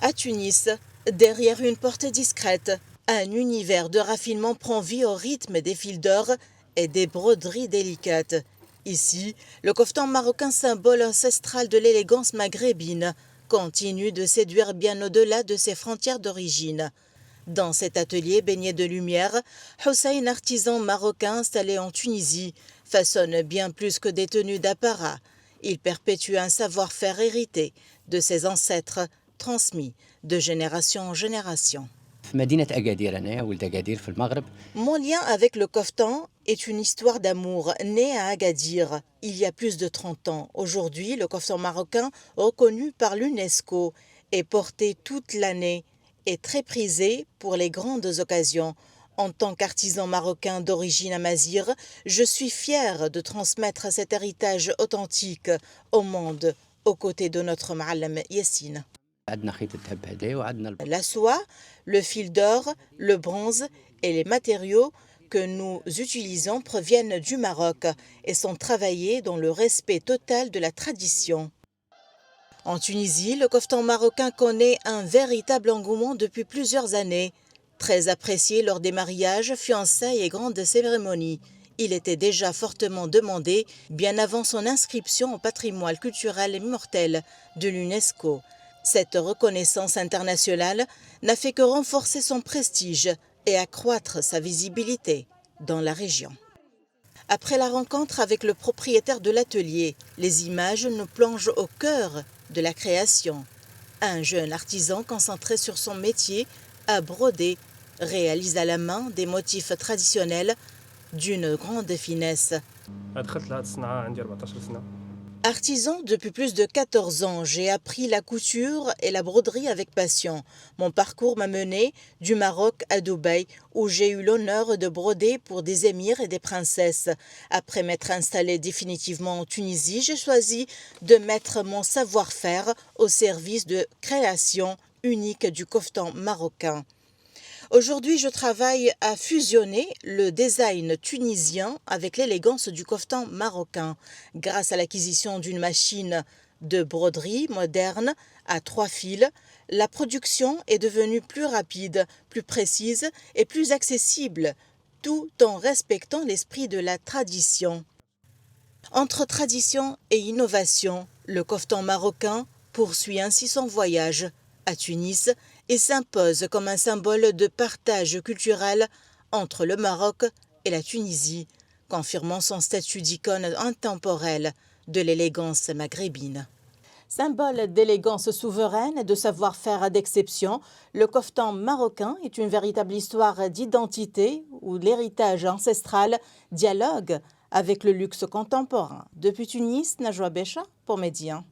À Tunis, derrière une porte discrète, un univers de raffinement prend vie au rythme des fils d'or et des broderies délicates. Ici, le koftan marocain, symbole ancestral de l'élégance maghrébine, continue de séduire bien au-delà de ses frontières d'origine. Dans cet atelier baigné de lumière, Hussein, artisan marocain installé en Tunisie, façonne bien plus que des tenues d'apparat. Il perpétue un savoir-faire hérité de ses ancêtres, transmis de génération en génération. Mon lien avec le koftan est une histoire d'amour née à Agadir il y a plus de 30 ans. Aujourd'hui, le koftan marocain, reconnu par l'UNESCO, est porté toute l'année et très prisé pour les grandes occasions. En tant qu'artisan marocain d'origine amazigh, je suis fier de transmettre cet héritage authentique au monde, aux côtés de notre Ma'alem Yassine. La soie, le fil d'or, le bronze et les matériaux que nous utilisons proviennent du Maroc et sont travaillés dans le respect total de la tradition. En Tunisie, le koftan marocain connaît un véritable engouement depuis plusieurs années. Très apprécié lors des mariages, fiançailles et grandes cérémonies, il était déjà fortement demandé bien avant son inscription au patrimoine culturel immortel de l'UNESCO. Cette reconnaissance internationale n'a fait que renforcer son prestige et accroître sa visibilité dans la région. Après la rencontre avec le propriétaire de l'atelier, les images nous plongent au cœur de la création. Un jeune artisan concentré sur son métier à broder réalise à la main des motifs traditionnels d'une grande finesse. Artisan depuis plus de 14 ans, j'ai appris la couture et la broderie avec passion. Mon parcours m'a mené du Maroc à Dubaï, où j'ai eu l'honneur de broder pour des émirs et des princesses. Après m'être installé définitivement en Tunisie, j'ai choisi de mettre mon savoir-faire au service de création unique du koftan marocain. Aujourd'hui, je travaille à fusionner le design tunisien avec l'élégance du koftan marocain. Grâce à l'acquisition d'une machine de broderie moderne à 3 fils, la production est devenue plus rapide, plus précise et plus accessible, tout en respectant l'esprit de la tradition. Entre tradition et innovation, le koftan marocain poursuit ainsi son voyage à Tunis et s'impose comme un symbole de partage culturel entre le Maroc et la Tunisie, confirmant son statut d'icône intemporelle de l'élégance maghrébine. Symbole d'élégance souveraine et de savoir-faire d'exception, le koftan marocain est une véritable histoire d'identité où l'héritage ancestral dialogue avec le luxe contemporain. Depuis Tunis, Najwa Becha pour Médien.